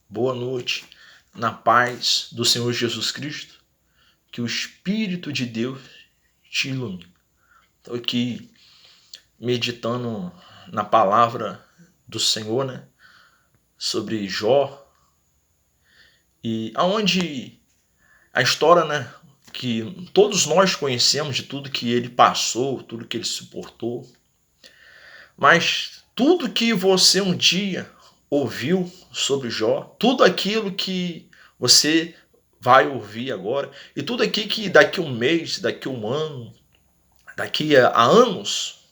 boa noite, na paz do Senhor Jesus Cristo, que o Espírito de Deus te ilumine. Estou aqui meditando na palavra do Senhor, né, sobre Jó, e aonde a história, né, que todos nós conhecemos de tudo que ele passou, tudo que ele suportou, mas tudo que você um dia ouviu sobre Jó, tudo aquilo que você vai ouvir agora, e tudo aqui que daqui um mês, daqui um ano, daqui a anos,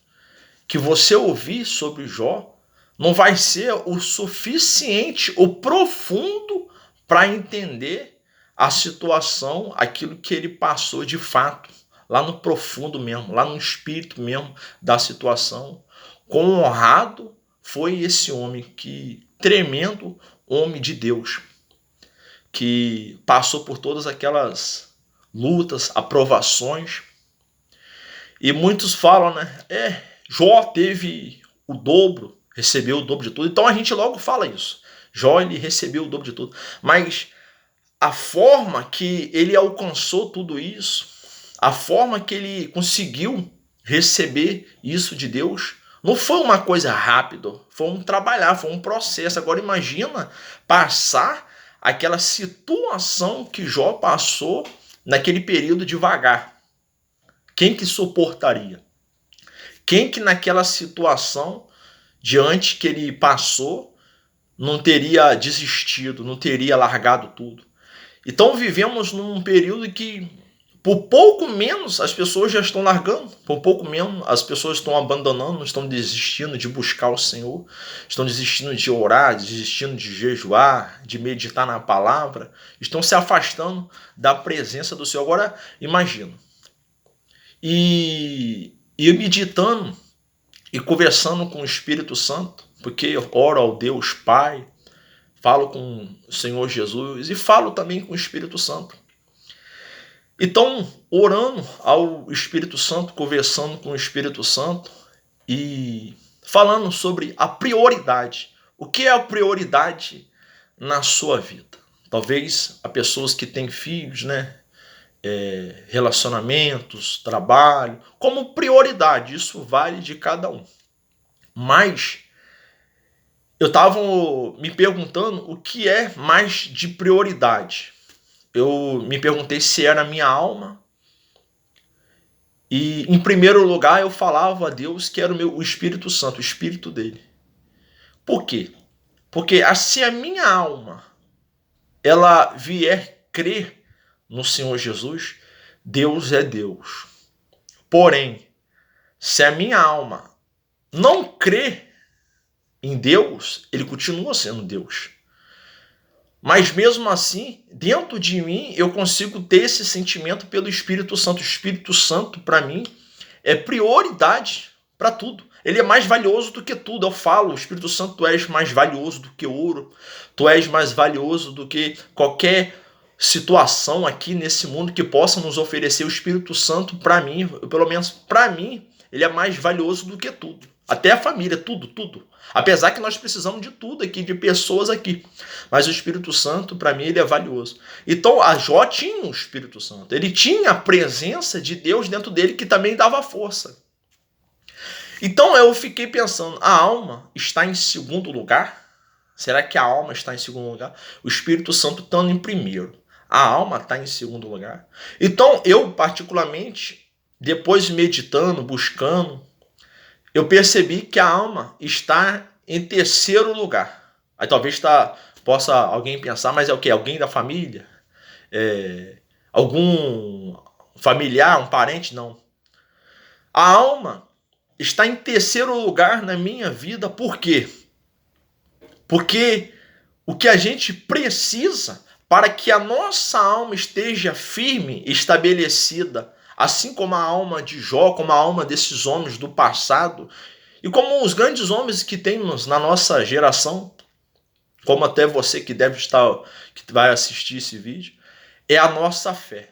que você ouvir sobre Jó, não vai ser o suficiente, o profundo para entender a situação, aquilo que ele passou de fato, lá no profundo mesmo, lá no espírito mesmo da situação. Quão honrado foi esse homem, que tremendo homem de Deus, que passou por todas aquelas lutas, aprovações. E muitos falam, né? Jó teve o dobro, recebeu o dobro de tudo. Então a gente logo fala isso. Jó, ele recebeu o dobro de tudo. Mas a forma que ele alcançou tudo isso, a forma que ele conseguiu receber isso de Deus, não foi uma coisa rápida, foi um trabalhar, foi um processo. Agora imagina passar aquela situação que Jó passou naquele período devagar. Quem que suportaria? Quem que naquela situação, diante que ele passou, não teria desistido, não teria largado tudo? Então vivemos num período que, por pouco menos, as pessoas já estão largando, por pouco menos as pessoas estão abandonando, estão desistindo de buscar o Senhor, estão desistindo de orar, desistindo de jejuar, de meditar na palavra, estão se afastando da presença do Senhor. Agora, imagina, e meditando e conversando com o Espírito Santo, porque eu oro ao Deus Pai, falo com o Senhor Jesus e falo também com o Espírito Santo. Então, orando ao Espírito Santo, conversando com o Espírito Santo e falando sobre a prioridade. O que é a prioridade na sua vida? Talvez há pessoas que têm filhos, né? Relacionamentos, trabalho, como prioridade. Isso vale de cada um. Mas eu estava me perguntando o que é mais de prioridade. Eu me perguntei se era a minha alma. E em primeiro lugar eu falava a Deus que era o Espírito Santo, o Espírito dele. Por quê? Porque se a minha alma ela vier crer no Senhor Jesus, Deus é Deus. Porém, se a minha alma não crê em Deus, ele continua sendo Deus. Mas mesmo assim, dentro de mim, eu consigo ter esse sentimento pelo Espírito Santo. O Espírito Santo, para mim, é prioridade para tudo. Ele é mais valioso do que tudo. Eu falo, o Espírito Santo, tu és mais valioso do que ouro. Tu és mais valioso do que qualquer situação aqui nesse mundo que possa nos oferecer. O Espírito Santo, para mim, pelo menos para mim, ele é mais valioso do que tudo. Até a família, tudo, tudo. Apesar que nós precisamos de tudo aqui, de pessoas aqui. Mas o Espírito Santo, para mim, ele é valioso. Então, a Jó tinha o Espírito Santo. Ele tinha a presença de Deus dentro dele, que também dava força. Então, eu fiquei pensando, a alma está em segundo lugar? Será que a alma está em segundo lugar? O Espírito Santo estando em primeiro. A alma está em segundo lugar. Então, eu, particularmente, depois meditando, buscando, eu percebi que a alma está em terceiro lugar. Aí talvez possa alguém pensar, mas é o quê? Alguém da família? Algum familiar, um parente? Não. A alma está em terceiro lugar na minha vida. Por quê? Porque o que a gente precisa para que a nossa alma esteja firme, estabelecida, assim como a alma de Jó, como a alma desses homens do passado, e como os grandes homens que temos na nossa geração, como até você que deve estar, que vai assistir esse vídeo, é a nossa fé.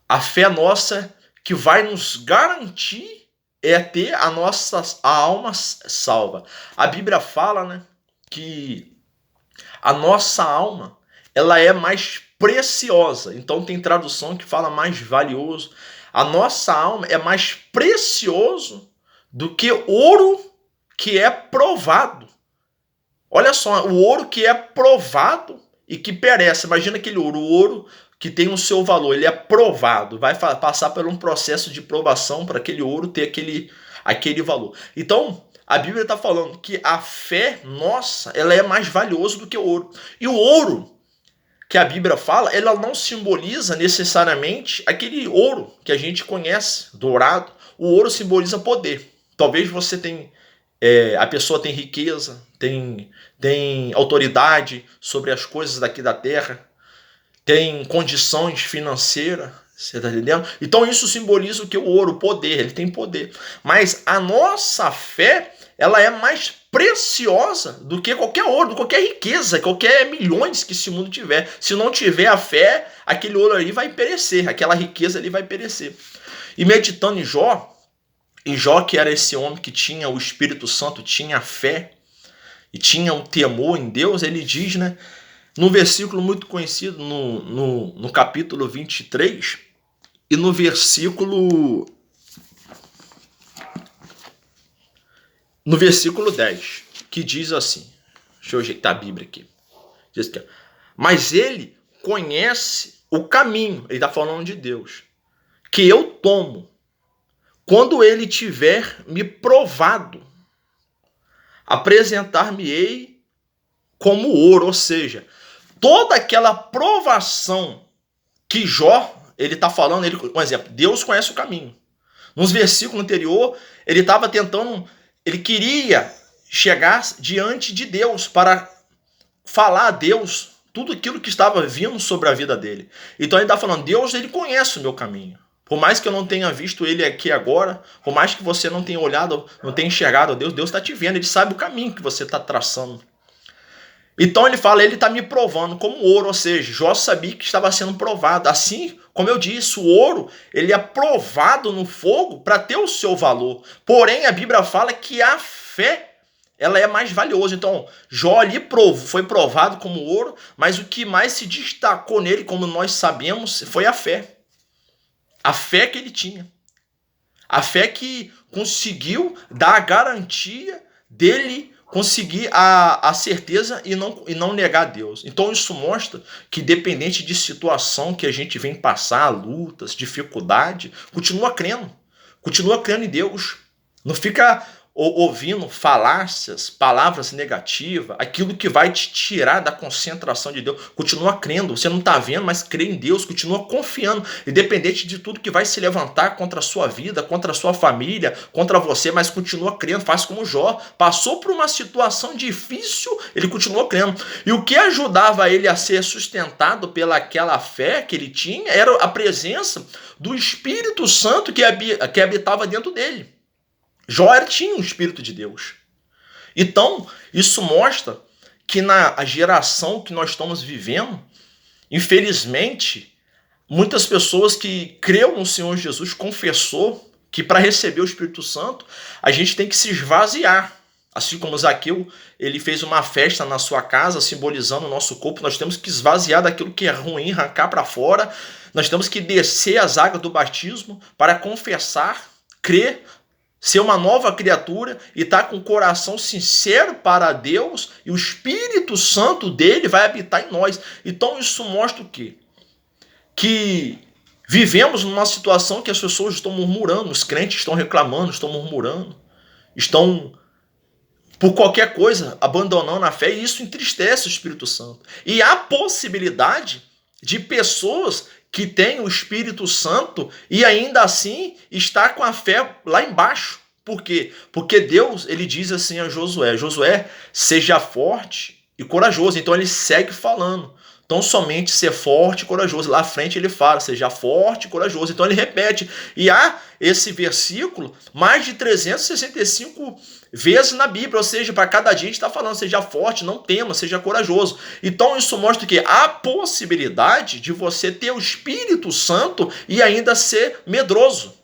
A fé nossa que vai nos garantir ter a alma salva. A Bíblia fala, né, que A nossa alma, ela é mais preciosa. Então tem tradução que fala mais valioso. A nossa alma é mais precioso do que ouro que é provado. Olha só, o ouro que é provado e que perece. Imagina aquele ouro, o ouro que tem o seu valor, ele é provado, vai passar por um processo de provação para aquele ouro ter aquele valor. Então, a Bíblia está falando que a fé nossa, ela é mais valiosa do que o ouro. E o ouro que a Bíblia fala, ela não simboliza necessariamente aquele ouro que a gente conhece, dourado. O ouro simboliza poder. Talvez você tenha, a pessoa tem riqueza, tem autoridade sobre as coisas daqui da terra, tem condições financeiras, você está entendendo? Então isso simboliza o que? O ouro, o poder, ele tem poder. Mas a nossa fé, ela é mais preciosa do que qualquer ouro, qualquer riqueza, qualquer milhões que esse mundo tiver. Se não tiver a fé, aquele ouro ali vai perecer, aquela riqueza ali vai perecer. E meditando em Jó que era esse homem que tinha o Espírito Santo, tinha a fé e tinha o temor em Deus, ele diz, né, num versículo muito conhecido, no capítulo 23, e no versículo 10, que diz assim, deixa eu ajeitar a Bíblia aqui, diz aqui, mas ele conhece o caminho, ele está falando de Deus, que eu tomo, quando ele tiver me provado, apresentar-me-ei como ouro, ou seja, toda aquela provação que Jó, ele está falando, um exemplo, Deus conhece o caminho. Nos versículos anteriores, ele estava tentando, ele queria chegar diante de Deus para falar a Deus tudo aquilo que estava vindo sobre a vida dele. Então ele está falando, Deus, ele conhece o meu caminho. Por mais que eu não tenha visto ele aqui agora, por mais que você não tenha olhado, não tenha enxergado a Deus, Deus está te vendo, ele sabe o caminho que você está traçando. Então ele fala, ele está me provando como ouro, ou seja, Jó sabia que estava sendo provado. Assim, como eu disse, o ouro ele é provado no fogo para ter o seu valor. Porém, a Bíblia fala que a fé ela é mais valiosa. Então, Jó ali foi provado como ouro, mas o que mais se destacou nele, como nós sabemos, foi a fé. A fé que ele tinha. A fé que conseguiu dar a garantia dele conseguir a certeza e não negar a Deus. Então isso mostra que independente de situação que a gente vem passar, lutas, dificuldade, continua crendo em Deus. Não fica ouvindo falácias, palavras negativas, aquilo que vai te tirar da concentração de Deus. Continua crendo, você não está vendo, mas crê em Deus, continua confiando, independente de tudo que vai se levantar contra a sua vida, contra a sua família, contra você, mas continua crendo, faz como Jó, passou por uma situação difícil, ele continuou crendo. E o que ajudava ele a ser sustentado pelaquela fé que ele tinha, era a presença do Espírito Santo que habitava dentro dele. Jó tinha o Espírito de Deus. Então, isso mostra que na geração que nós estamos vivendo, infelizmente, muitas pessoas que creram no Senhor Jesus confessou que para receber o Espírito Santo, a gente tem que se esvaziar. Assim como Zaqueu, ele fez uma festa na sua casa, simbolizando o nosso corpo, nós temos que esvaziar daquilo que é ruim, arrancar para fora. Nós temos que descer as águas do batismo para confessar, crer, ser uma nova criatura e estar com o coração sincero para Deus e o Espírito Santo dele vai habitar em nós. Então isso mostra o quê? Que vivemos numa situação que as pessoas estão murmurando, os crentes estão reclamando, estão murmurando, estão por qualquer coisa abandonando a fé e isso entristece o Espírito Santo. E há possibilidade de pessoas que tem o Espírito Santo e ainda assim está com a fé lá embaixo. Por quê? Porque Deus, ele diz assim a Josué, Josué, seja forte e corajoso. Então ele segue falando. Então somente ser forte e corajoso. Lá à frente ele fala, seja forte e corajoso. Então ele repete. E há esse versículo mais de 365 vezes na Bíblia. Ou seja, para cada dia a gente está falando, seja forte, não tema, seja corajoso. Então isso mostra que há possibilidade de você ter o Espírito Santo e ainda ser medroso.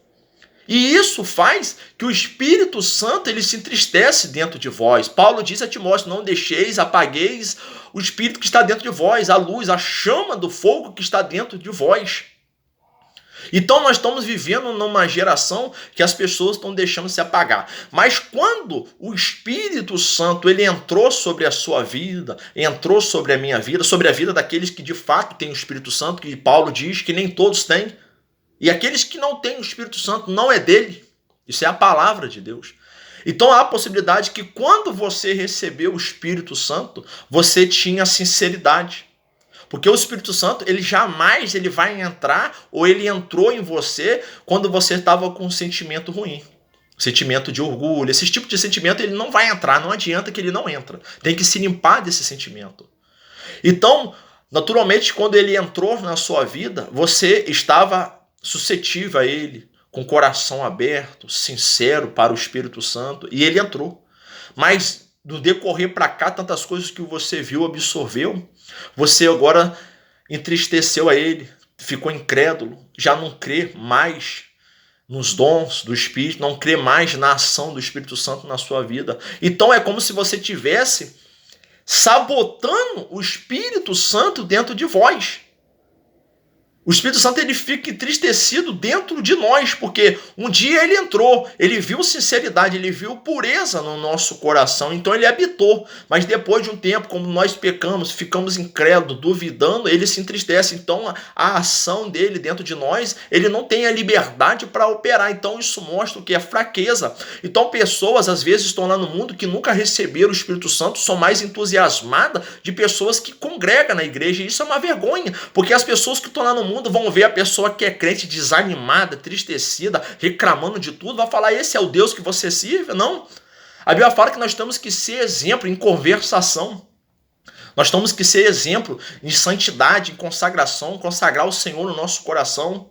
E isso faz que o Espírito Santo ele se entristece dentro de vós. Paulo diz a Timóteo, não deixeis, apagueis o Espírito que está dentro de vós, a luz, a chama do fogo que está dentro de vós. Então nós estamos vivendo numa geração que as pessoas estão deixando se apagar. Mas quando o Espírito Santo ele entrou sobre a sua vida, entrou sobre a minha vida, sobre a vida daqueles que de fato têm o Espírito Santo, que Paulo diz que nem todos têm, e aqueles que não têm o Espírito Santo não é dele. Isso é a palavra de Deus. Então há a possibilidade que quando você recebeu o Espírito Santo, você tinha sinceridade. Porque o Espírito Santo, ele jamais ele vai entrar ou ele entrou em você quando você estava com um sentimento ruim. Sentimento de orgulho, esse tipo de sentimento ele não vai entrar, não adianta que ele não entra. Tem que se limpar desse sentimento. Então, naturalmente, quando ele entrou na sua vida, você estava suscetível a ele, com o coração aberto, sincero para o Espírito Santo, e ele entrou. Mas no decorrer para cá, tantas coisas que você viu, absorveu, você agora entristeceu a ele, ficou incrédulo, já não crê mais nos dons do Espírito, não crê mais na ação do Espírito Santo na sua vida. Então é como se você tivesse sabotando o Espírito Santo dentro de vós. O Espírito Santo ele fica entristecido dentro de nós, porque um dia ele entrou, ele viu sinceridade, ele viu pureza no nosso coração, então ele habitou. Mas depois de um tempo, como nós pecamos, ficamos incrédulos, duvidando, ele se entristece. Então a ação dele dentro de nós, ele não tem a liberdade para operar. Então isso mostra o que é fraqueza. Então pessoas às vezes estão lá no mundo que nunca receberam o Espírito Santo, são mais entusiasmadas de pessoas que congregam na igreja. E isso é uma vergonha, porque as pessoas que estão lá no mundo vão ver a pessoa que é crente desanimada, entristecida, reclamando de tudo, vai falar, esse é o Deus que você serve? Não. A Bíblia fala que nós temos que ser exemplo em conversação. Nós temos que ser exemplo em santidade, em consagração, consagrar o Senhor no nosso coração.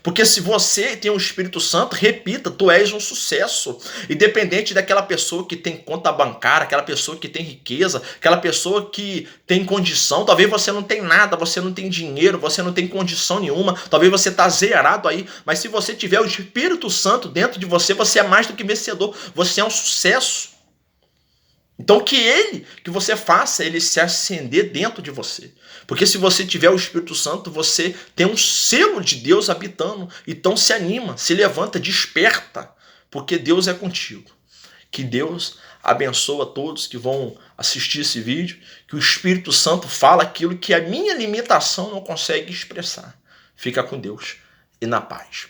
Porque se você tem o Espírito Santo, repita, tu és um sucesso. Independente daquela pessoa que tem conta bancária, aquela pessoa que tem riqueza, aquela pessoa que tem condição. Talvez você não tem nada, você não tem dinheiro, você não tem condição nenhuma. Talvez você está zerado aí. Mas se você tiver o Espírito Santo dentro de você, você é mais do que vencedor. Você é um sucesso. Então que você faça ele se acender dentro de você. Porque se você tiver o Espírito Santo, você tem um selo de Deus habitando. Então se anima, se levanta, desperta. Porque Deus é contigo. Que Deus abençoe a todos que vão assistir esse vídeo. Que o Espírito Santo fala aquilo que a minha limitação não consegue expressar. Fica com Deus e na paz.